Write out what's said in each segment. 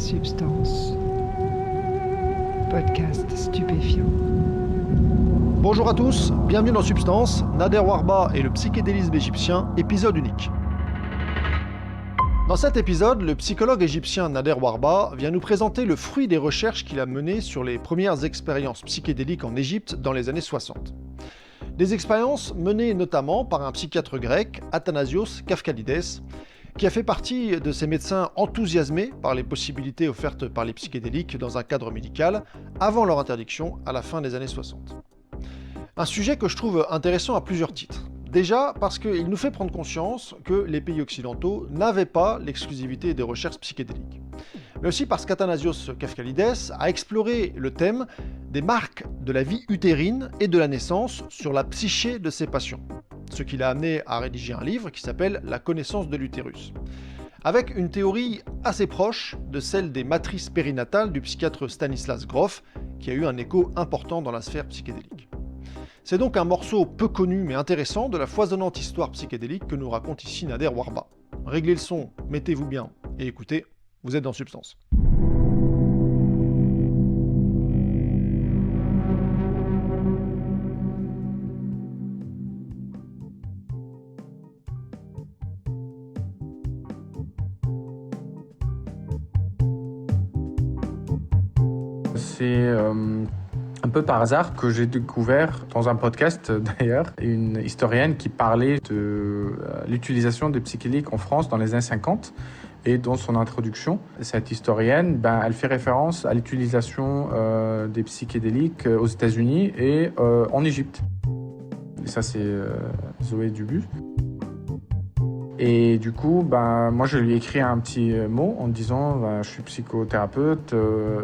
Substance. Podcast stupéfiant. Bonjour à tous, bienvenue dans Substance, Nader Warba et le psychédélisme égyptien, épisode unique. Dans cet épisode, le psychologue égyptien Nader Warba vient nous présenter le fruit des recherches qu'il a menées sur les premières expériences psychédéliques en Égypte dans les années 60. Des expériences menées notamment par un psychiatre grec, Athanasios Kafkalides, qui a fait partie de ces médecins enthousiasmés par les possibilités offertes par les psychédéliques dans un cadre médical avant leur interdiction à la fin des années 60. Un sujet que je trouve intéressant à plusieurs titres. Déjà parce qu'il nous fait prendre conscience que les pays occidentaux n'avaient pas l'exclusivité des recherches psychédéliques. Mais aussi parce qu'Athanasios Kafkalides a exploré le thème des marques de la vie utérine et de la naissance sur la psyché de ses patients. Ce qui l'a amené à rédiger un livre qui s'appelle « La connaissance de l'utérus », avec une théorie assez proche de celle des matrices périnatales du psychiatre Stanislas Grof, qui a eu un écho important dans la sphère psychédélique. C'est donc un morceau peu connu mais intéressant de la foisonnante histoire psychédélique que nous raconte ici Nader Warba. Réglez le son, mettez-vous bien et écoutez, vous êtes dans Substance. C'est un peu par hasard que j'ai découvert dans un podcast d'ailleurs une historienne qui parlait de l'utilisation des psychédéliques en France dans les années 50 et dans son introduction, cette historienne, elle fait référence à l'utilisation des psychédéliques aux États-Unis et en Égypte. Et ça c'est Zoé Dubus. Et du coup, moi, je lui ai écrit un petit mot en disant je suis psychothérapeute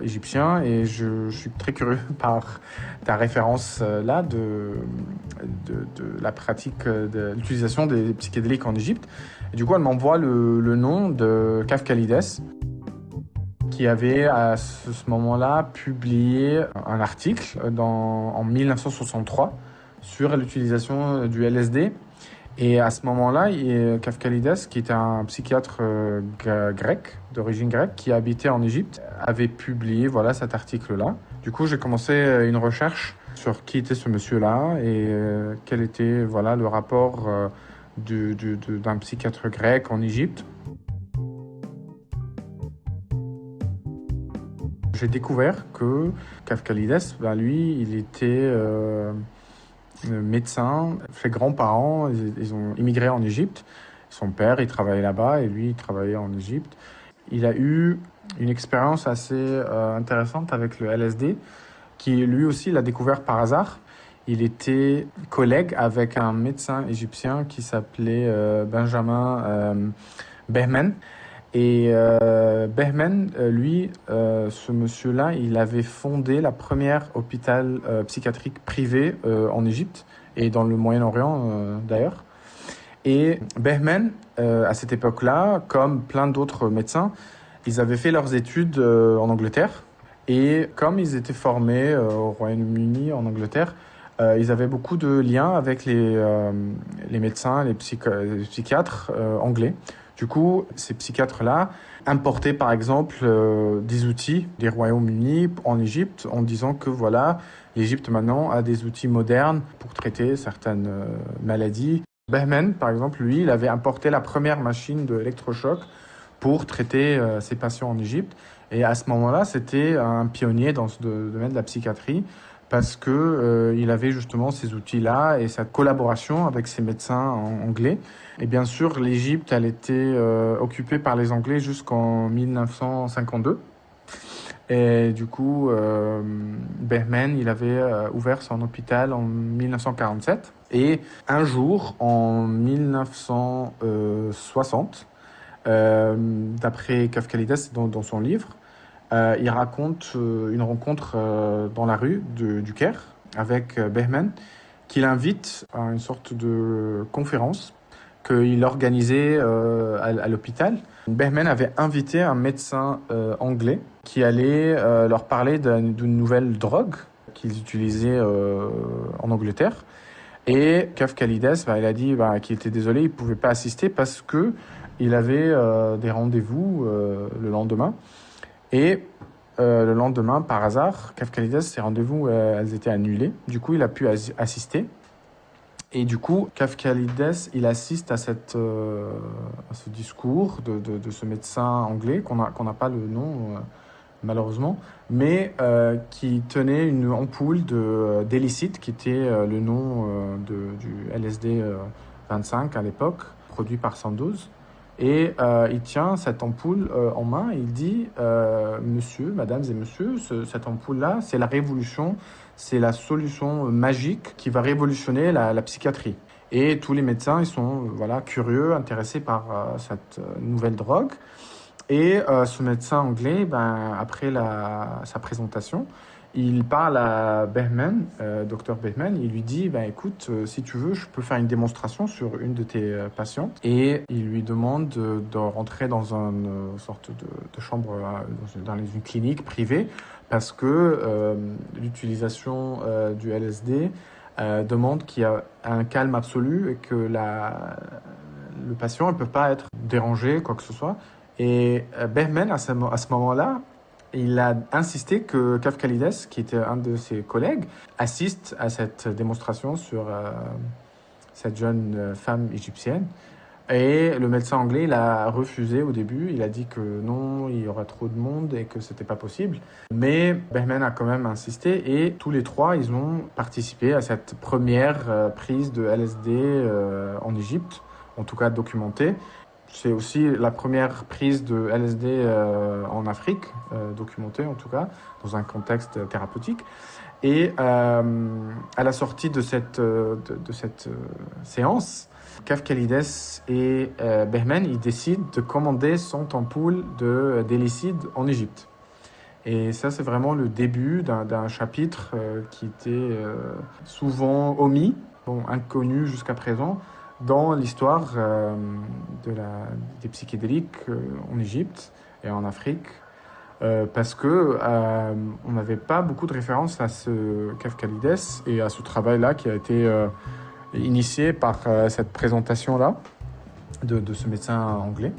égyptien et je suis très curieux par ta référence là de la pratique de l'utilisation des psychédéliques en Égypte. Et du coup, elle m'envoie le nom de Kafkalides, qui avait à ce moment-là publié un article en 1963 sur l'utilisation du LSD. Et à ce moment-là, Kafkalides, qui était un psychiatre grec, d'origine grecque, qui habitait en Égypte, avait publié cet article-là. Du coup, j'ai commencé une recherche sur qui était ce monsieur-là et quel était le rapport d'un psychiatre grec en Égypte. J'ai découvert que Kafkalides, lui, il était médecin. Ses grands-parents, ils ont immigré en Égypte. Son père, il travaillait là-bas et lui, il travaillait en Égypte. Il a eu une expérience assez intéressante avec le LSD, qui lui aussi l'a découvert par hasard. Il était collègue avec un médecin égyptien qui s'appelait Benjamin Behmen. Et Behmen, lui, ce monsieur-là, il avait fondé la première hôpital psychiatrique privé en Égypte et dans le Moyen-Orient d'ailleurs. Et Behmen, à cette époque-là, comme plein d'autres médecins, ils avaient fait leurs études en Angleterre. Et comme ils étaient formés au Royaume-Uni, en Angleterre, ils avaient beaucoup de liens avec les médecins, les psychiatres anglais. Du coup, ces psychiatres-là importaient par exemple des outils des Royaumes-Unis en Égypte en disant que l'Égypte maintenant a des outils modernes pour traiter certaines maladies. Behmen, par exemple, lui, il avait importé la première machine de électrochoc pour traiter ses patients en Égypte. Et à ce moment-là, c'était un pionnier dans ce domaine de la psychiatrie parce que il avait justement ces outils-là et cette collaboration avec ces médecins anglais. Et bien sûr, l'Égypte, elle était occupée par les Anglais jusqu'en 1952. Et du coup, Behmen, il avait ouvert son hôpital en 1947. Et un jour, en 1960, d'après Kafkalides dans son livre, il raconte une rencontre dans la rue du Caire avec Behmen, qui l'invite à une sorte de conférence qu'il organisait à l'hôpital. Behmen avait invité un médecin anglais qui allait leur parler d'une nouvelle drogue qu'ils utilisaient en Angleterre. Et Kafkalides, il a dit qu'il était désolé, il ne pouvait pas assister parce qu'il avait des rendez-vous le lendemain. Et le lendemain, par hasard, Kafkalides, ses rendez-vous, elles étaient annulées. Du coup, il a pu assister. Et du coup, Kafkalides, il assiste à ce discours de ce médecin anglais, qu'on n'a pas le nom, malheureusement, mais qui tenait une ampoule d'hélicite, qui était le nom du LSD 25 à l'époque, produit par Sandoz. Et il tient cette ampoule en main et il dit Monsieur, mesdames et messieurs, cette ampoule-là, c'est la révolution, c'est la solution magique qui va révolutionner la psychiatrie. Et tous les médecins, ils sont curieux, intéressés par cette nouvelle drogue. Et ce médecin anglais, après sa présentation, il parle à Behmen, docteur Behmen, il lui dit écoute, si tu veux, je peux faire une démonstration sur une de tes patientes. Et il lui demande de rentrer dans une sorte de chambre, dans une clinique privée, parce que l'utilisation du LSD demande qu'il y a un calme absolu et que le patient ne peut pas être dérangé, quoi que ce soit. Et Behmen, à ce moment-là, il a insisté que Kafkalides, qui était un de ses collègues, assiste à cette démonstration sur cette jeune femme égyptienne. Et le médecin anglais, il a refusé au début. Il a dit que non, il y aurait trop de monde et que c'était pas possible. Mais Behmen a quand même insisté et tous les trois, ils ont participé à cette première prise de LSD en Égypte, en tout cas documentée. C'est aussi la première prise de LSD en Afrique, documentée en tout cas, dans un contexte thérapeutique. Et à la sortie de cette séance, Kafkalides et Behmen, ils décident de commander 100 ampoules d'hélicide en Égypte. Et ça, c'est vraiment le début d'un chapitre qui était souvent omis, inconnu jusqu'à présent, dans l'histoire des psychédéliques en Égypte et en Afrique, parce que on n'avait pas beaucoup de références à ce Kafkalides et à ce travail-là qui a été initié par cette présentation-là de ce médecin anglais.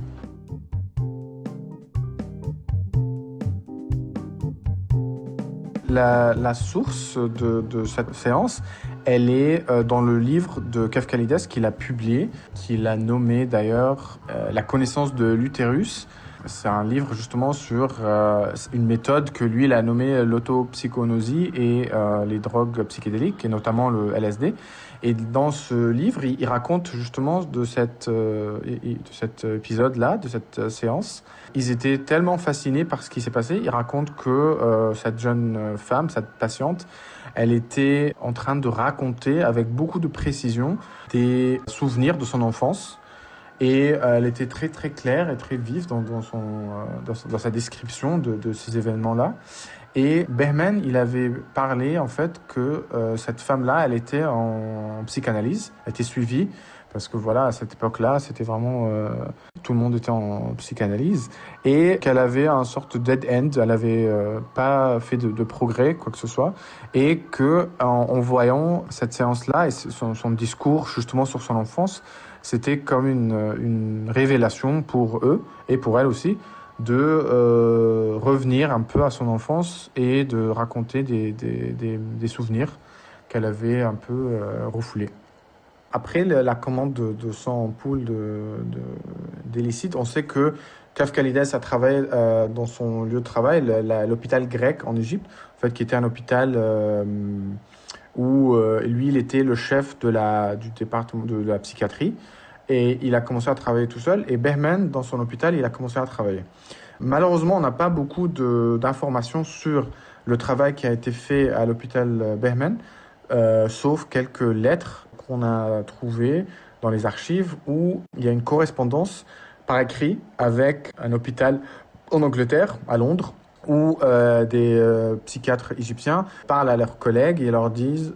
La source de cette séance, elle est dans le livre de Kafkalides qu'il a publié, qu'il a nommé d'ailleurs La connaissance de l'utérus. C'est un livre justement sur une méthode que lui, il a nommée l'autopsychonosie et les drogues psychédéliques, et notamment le LSD. Et dans ce livre, il raconte justement de cet épisode-là, de cette séance. Ils étaient tellement fascinés par ce qui s'est passé. Ils racontent que cette jeune femme, cette patiente, elle était en train de raconter avec beaucoup de précision des souvenirs de son enfance. Et elle était très très claire et très vive dans sa description de ces événements-là. Et Behmen, il avait parlé en fait que cette femme-là, elle était en psychanalyse, elle était suivie, parce que voilà, à cette époque-là, c'était vraiment... tout le monde était en psychanalyse, et qu'elle avait un sorte de dead end, elle n'avait pas fait de progrès, quoi que ce soit, et que en voyant cette séance-là et son discours justement sur son enfance, c'était comme une révélation pour eux, et pour elle aussi, de revenir un peu à son enfance et de raconter des souvenirs qu'elle avait un peu refoulés. Après la commande de 100 ampoules d'hélicide, on sait que Kafkalides a travaillé dans son lieu de travail, l'hôpital grec en Égypte, en fait, qui était un hôpital où lui, il était le chef du département de la psychiatrie. Et il a commencé à travailler tout seul. Et Behmen, dans son hôpital, il a commencé à travailler. Malheureusement, on n'a pas beaucoup d'informations sur le travail qui a été fait à l'hôpital Behmen, sauf quelques lettres qu'on a trouvées dans les archives où il y a une correspondance par écrit avec un hôpital en Angleterre, à Londres, où des psychiatres égyptiens parlent à leurs collègues et leur disent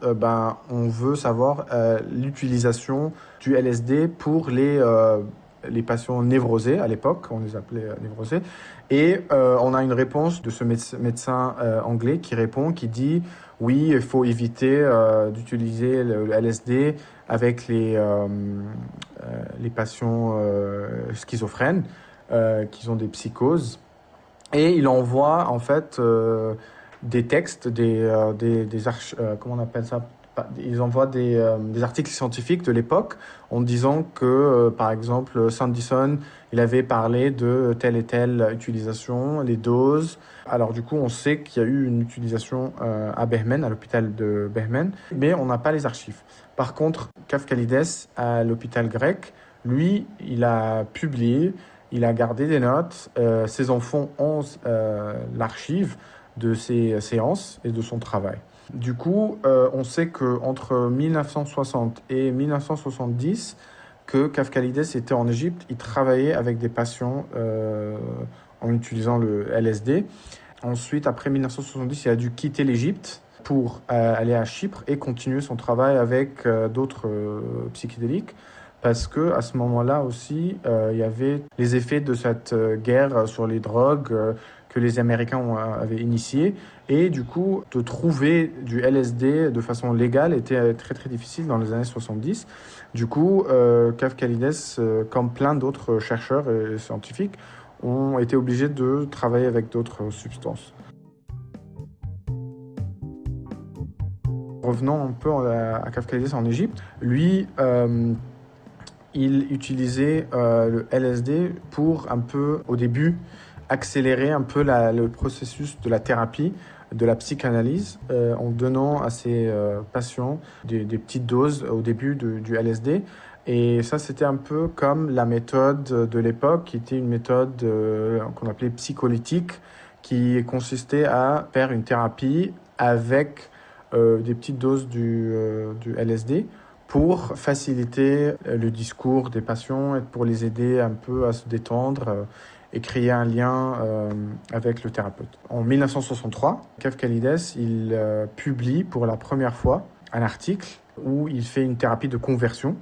on veut savoir l'utilisation du LSD pour les patients névrosés à l'époque, on les appelait névrosés, et on a une réponse de ce médecin anglais qui dit oui, il faut éviter d'utiliser le LSD avec les patients schizophrènes qui ont des psychoses. Et il envoie en fait des textes, comment on appelle ça? Ils envoient des articles scientifiques de l'époque en disant que, par exemple, Sanderson, il avait parlé de telle et telle utilisation, les doses. Alors du coup, on sait qu'il y a eu une utilisation à Behmen, à l'hôpital de Behmen, mais on n'a pas les archives. Par contre, Kafkalides, à l'hôpital grec, lui, il a publié, il a gardé des notes. Ses enfants ont l'archive de ses séances et de son travail. Du coup, on sait qu'entre 1960 et 1970, que Kafkalides était en Égypte, il travaillait avec des patients en utilisant le LSD. Ensuite, après 1970, il a dû quitter l'Égypte pour aller à Chypre et continuer son travail avec d'autres psychédéliques. Parce que à ce moment-là aussi, il y avait les effets de cette guerre sur les drogues que les Américains avaient initié. Et du coup, de trouver du LSD de façon légale était très très difficile dans les années 70. Du coup, Kafkalides, comme plein d'autres chercheurs et scientifiques, ont été obligés de travailler avec d'autres substances. Revenons un peu à Kafkalides en Égypte. Lui, il utilisait le LSD pour un peu, au début, accélérer un peu le processus de la thérapie, de la psychanalyse, en donnant à ses patients des petites doses au début du LSD. Et ça, c'était un peu comme la méthode de l'époque, qui était une méthode qu'on appelait psycholytique, qui consistait à faire une thérapie avec des petites doses du LSD pour faciliter le discours des patients et pour les aider un peu à se détendre et créer un lien avec le thérapeute. En 1963, Kafkalides, il publie pour la première fois un article où il fait une thérapie de conversion,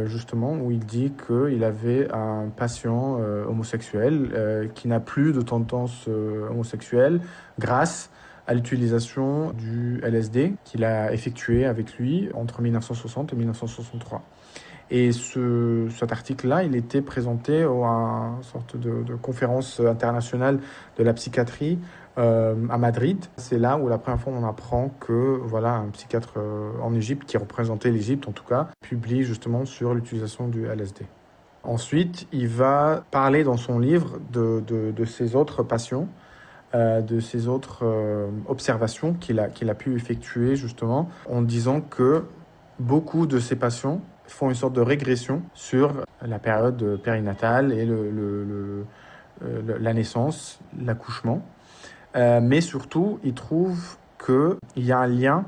justement, où il dit qu'il avait un patient homosexuel qui n'a plus de tendance homosexuelle grâce à l'utilisation du LSD qu'il a effectué avec lui entre 1960 et 1963. Et cet article-là, il était présenté à une sorte de conférence internationale de la psychiatrie à Madrid. C'est là où la première fois on apprend que voilà, un psychiatre en Égypte, qui représentait l'Égypte en tout cas, publie justement sur l'utilisation du LSD. Ensuite, il va parler dans son livre de ses autres patients, de ses autres observations qu'il a pu effectuer justement, en disant que beaucoup de ces patients font une sorte de régression sur la période périnatale et la naissance, l'accouchement. Mais surtout, ils trouvent qu'il y a un lien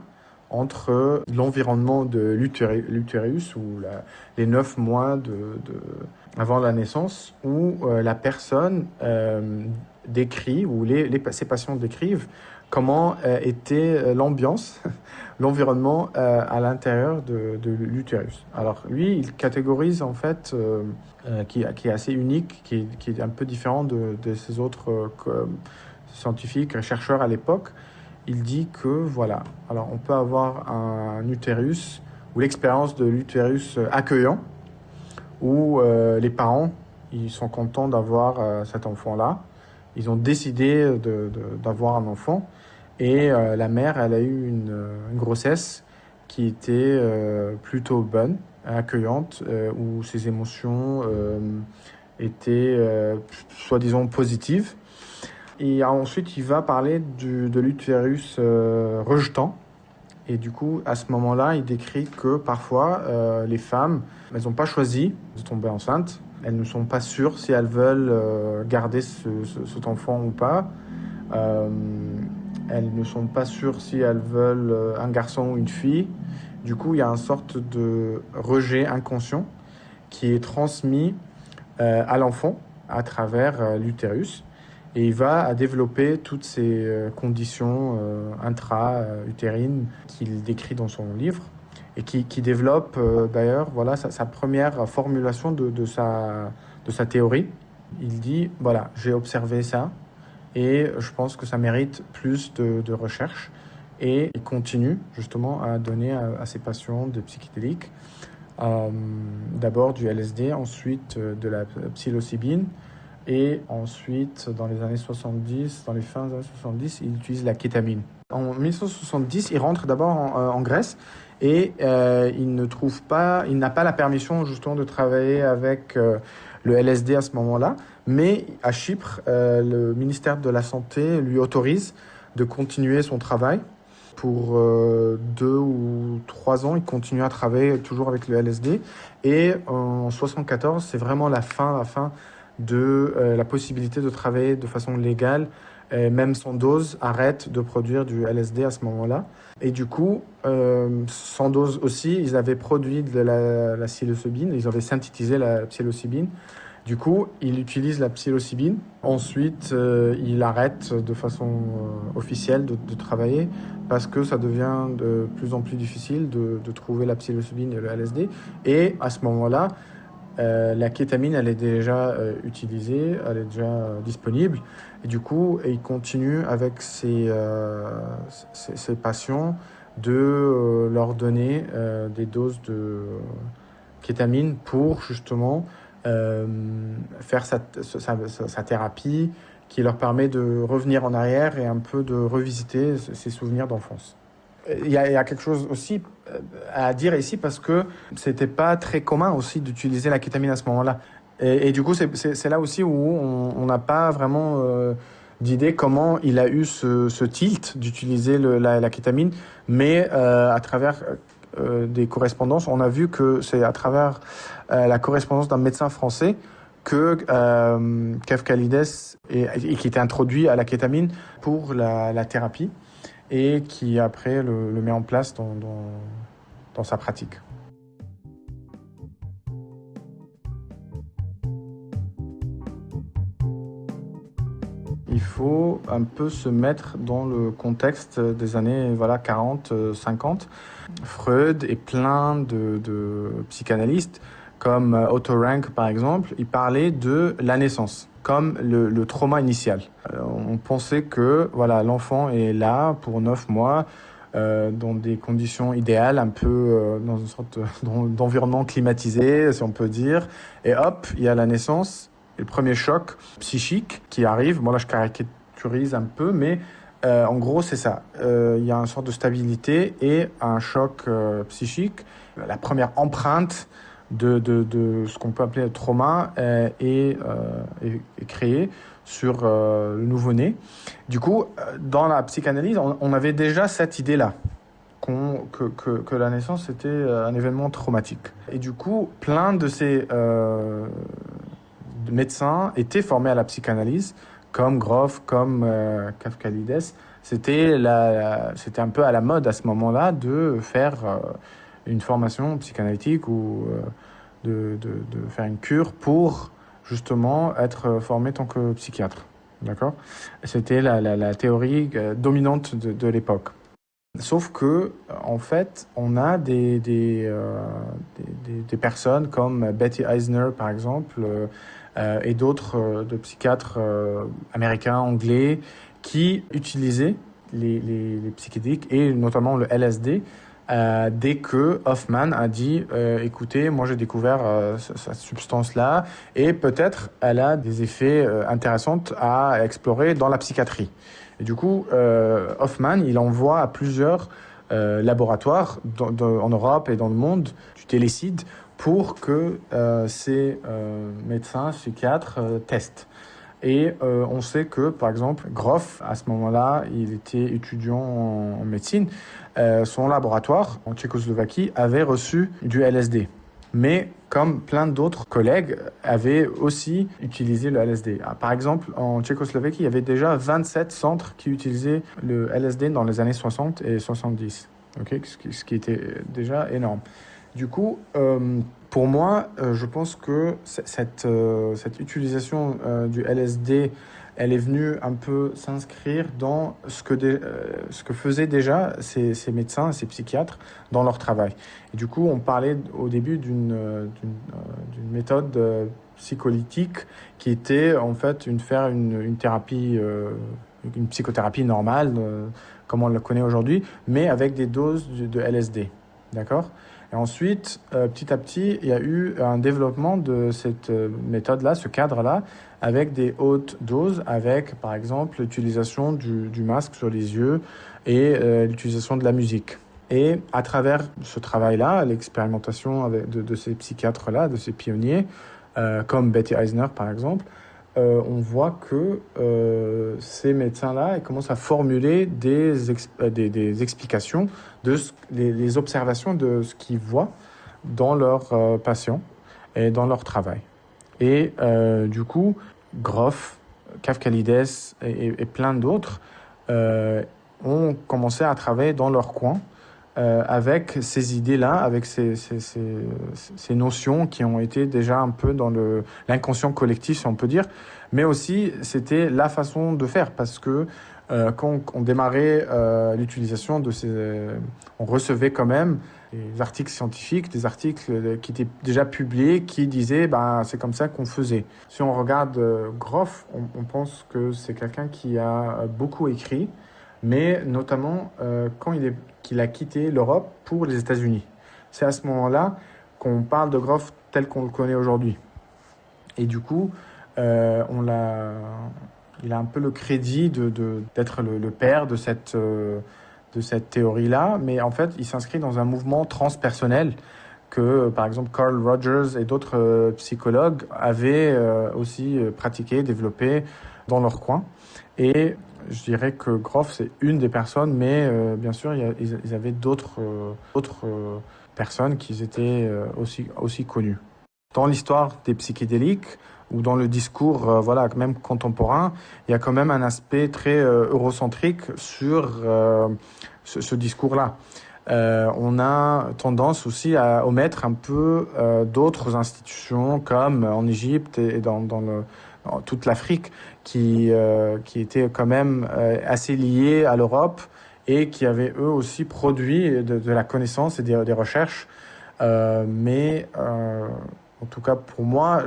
entre l'environnement de l'utérus, ou les 9 mois avant la naissance, où la personne décrit, ou ces patients décrivent comment était l'ambiance, l'environnement à l'intérieur de l'utérus. Alors lui, il catégorise en fait, qui est assez unique, qui est un peu différent de ces autres scientifiques, chercheurs à l'époque. Il dit que voilà, alors on peut avoir un utérus, ou l'expérience de l'utérus accueillant, où les parents, ils sont contents d'avoir cet enfant-là. Ils ont décidé d'avoir un enfant. Et la mère, elle a eu une grossesse qui était plutôt bonne, accueillante, où ses émotions étaient soi-disant positives. Et ensuite, il va parler de l'utérus rejetant. Et du coup, à ce moment-là, il décrit que parfois, les femmes, elles n'ont pas choisi de tomber enceinte. Elles ne sont pas sûres si elles veulent garder cet enfant ou pas. Elles ne sont pas sûres si elles veulent un garçon ou une fille. Du coup, il y a une sorte de rejet inconscient qui est transmis à l'enfant à travers l'utérus. Et il va développer toutes ces conditions intra-utérines qu'il décrit dans son livre et qui développe d'ailleurs voilà, sa première formulation de sa théorie. Il dit, voilà, j'ai observé ça et je pense que ça mérite plus de recherche. Et il continue justement à donner à ses patients des psychédéliques, d'abord du LSD, ensuite de la psilocybine, Et ensuite, dans les années 70, dans les fins des années 70, il utilise la kétamine. En 1970, il rentre d'abord en Grèce et il n'a pas la permission justement de travailler avec le LSD à ce moment-là. Mais à Chypre, le ministère de la Santé lui autorise de continuer son travail. Pour 2 ou 3 ans, il continue à travailler toujours avec le LSD. Et en 1974, c'est vraiment la fin de la possibilité de travailler de façon légale. Même sans dose, arrête de produire du LSD à ce moment-là. Et du coup, sans dose aussi, ils avaient produit de la psilocybine, ils avaient synthétisé la psilocybine. Du coup, il utilise la psilocybine. Ensuite, il arrête de façon officielle de travailler parce que ça devient de plus en plus difficile de trouver la psilocybine et le LSD. Et à ce moment-là, la kétamine, elle est déjà utilisée, elle est déjà disponible. Et du coup, il continue avec ses patients de leur donner des doses de kétamine pour justement faire sa thérapie qui leur permet de revenir en arrière et un peu de revisiter ses souvenirs d'enfance. Il y a quelque chose aussi à dire ici parce que c'était pas très commun aussi d'utiliser la kétamine à ce moment-là. Et du coup, c'est là aussi où on n'a pas vraiment d'idée comment il a eu ce tilt d'utiliser la kétamine, mais à travers des correspondances, on a vu que c'est à travers la correspondance d'un médecin français que Kefkalides et qui était introduit à la kétamine pour la thérapie et qui après le met en place dans sa pratique. Il faut un peu se mettre dans le contexte des années 40, 50. Freud et plein de psychanalystes, comme Otto Rank par exemple, ils parlaient de la naissance comme le trauma initial. On pensait que l'enfant est là pour 9 mois, dans des conditions idéales, un peu dans une sorte d'environnement climatisé, si on peut dire. Et hop, il y a la naissance, et le premier choc psychique qui arrive. Bon là, je caricaturise un peu, mais en gros, c'est ça. Il y a une sorte de stabilité et un choc psychique. La première empreinte de ce qu'on peut appeler le trauma est créée sur le nouveau-né. Du coup, dans la psychanalyse, on avait déjà cette idée-là, que la naissance était un événement traumatique. Et du coup, plein de ces médecins étaient formés à la psychanalyse, comme Grof, comme Kefkalides. C'était un peu à la mode à ce moment-là de faire une formation psychanalytique ou de faire une cure pour justement être formé en tant que psychiatre. D'accord ? C'était la théorie dominante de l'époque. Sauf que, en fait, on a des personnes comme Betty Eisner, par exemple, et d'autres de psychiatres américains, anglais, qui utilisaient les psychédéliques et notamment le LSD dès que Hoffman a dit écoutez, moi j'ai découvert cette substance-là et peut-être elle a des effets intéressants à explorer dans la psychiatrie. Et du coup, Hoffman, il envoie à plusieurs laboratoires en Europe et dans le monde du télécide pour que ces médecins, psychiatres testent. Et on sait que, par exemple, Grof, à ce moment-là, il était étudiant en médecine. Son laboratoire, en Tchécoslovaquie, avait reçu du LSD. Mais comme plein d'autres collègues avaient aussi utilisé le LSD. Par exemple, en Tchécoslovaquie, il y avait déjà 27 centres qui utilisaient le LSD dans les années 60 et 70. Okay, ce qui était déjà énorme. Du coup, pour moi, je pense que cette utilisation du LSD, elle est venue un peu s'inscrire dans ce que faisaient déjà ces médecins, ces psychiatres dans leur travail. Et du coup, on parlait au début d'une méthode psycholytique qui était en fait faire une thérapie, une psychothérapie normale, comme on le connaît aujourd'hui, mais avec des doses de LSD. D'accord ? Et ensuite, petit à petit, il y a eu un développement de cette méthode-là, ce cadre-là, avec des hautes doses, avec par exemple l'utilisation du masque sur les yeux et l'utilisation de la musique. Et à travers ce travail-là, l'expérimentation de ces psychiatres-là, de ces pionniers, comme Betty Eisner par exemple, on voit que ces médecins-là commencent à formuler des explications, les observations de ce qu'ils voient dans leurs patients et dans leur travail. Et du coup, Grof, Kafkalides et plein d'autres ont commencé à travailler dans leur coin avec ces idées-là, avec ces notions qui ont été déjà un peu dans l'inconscient collectif, si on peut dire. Mais aussi, c'était la façon de faire, parce que quand on démarrait l'utilisation de on recevait quand même des articles scientifiques, des articles qui étaient déjà publiés, qui disaient c'est comme ça qu'on faisait. Si on regarde Grof, on pense que c'est quelqu'un qui a beaucoup écrit, mais notamment qu'il a quitté l'Europe pour les États-Unis. C'est à ce moment-là qu'on parle de Grof tel qu'on le connaît aujourd'hui. Et du coup, il a un peu le crédit d'être le père de cette théorie-là, mais en fait, il s'inscrit dans un mouvement transpersonnel que, par exemple, Carl Rogers et d'autres psychologues avaient aussi pratiqué, développé dans leur coin. Et je dirais que Grof, c'est une des personnes, mais bien sûr, ils avaient d'autres personnes qui étaient aussi connues. Dans l'histoire des psychédéliques, ou dans le discours même contemporain, il y a quand même un aspect très eurocentrique sur ce discours-là. On a tendance aussi à omettre un peu d'autres institutions, comme en Égypte et dans toute l'Afrique, qui étaient quand même assez liées à l'Europe et qui avaient eux aussi produit de la connaissance et des recherches. Mais en tout cas pour moi,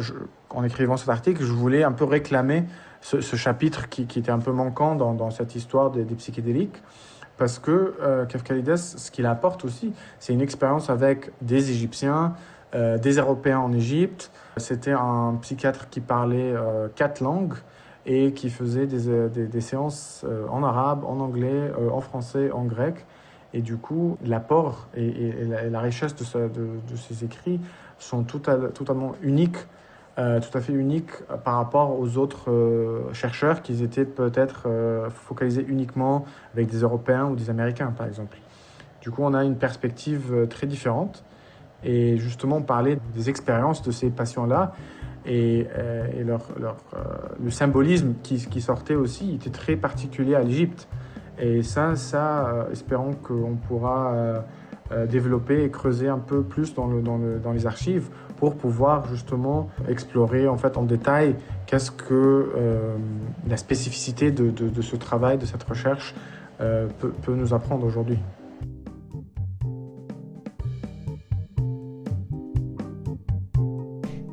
en écrivant cet article, je voulais un peu réclamer ce chapitre qui était un peu manquant dans cette histoire des psychédéliques. Parce que Kafkalides, ce qu'il apporte aussi, c'est une expérience avec des Égyptiens, des Européens en Égypte. C'était un psychiatre qui parlait 4 langues et qui faisait des séances en arabe, en anglais, en français, en grec. Et du coup, l'apport et la richesse de ses écrits sont totalement uniques, tout à fait uniques par rapport aux autres chercheurs qui étaient peut-être focalisés uniquement avec des Européens ou des Américains, par exemple. Du coup, on a une perspective très différente. Et justement, parler des expériences de ces patients-là et le symbolisme qui sortait aussi était très particulier à l'Égypte. Et ça, espérons qu'on pourra développer et creuser un peu plus dans les archives pour pouvoir justement explorer en fait en détail qu'est-ce que la spécificité de ce travail, de cette recherche peut nous apprendre aujourd'hui.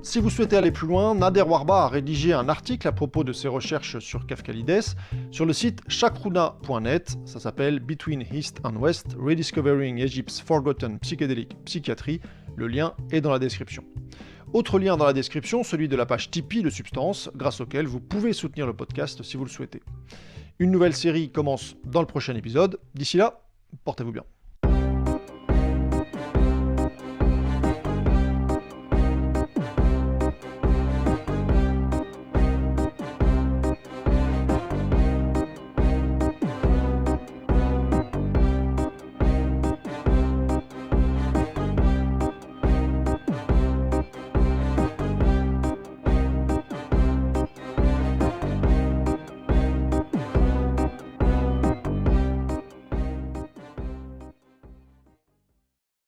Si vous souhaitez aller plus loin, Nader Warba a rédigé un article à propos de ses recherches sur Kafkalides sur le site chacruna.net. Ça s'appelle Between East and West, Rediscovering Egypt's Forgotten Psychedelic Psychiatry. Le lien est dans la description. Autre lien dans la description, celui de la page Tipeee de Substance, grâce auquel vous pouvez soutenir le podcast si vous le souhaitez. Une nouvelle série commence dans le prochain épisode. D'ici là, portez-vous bien.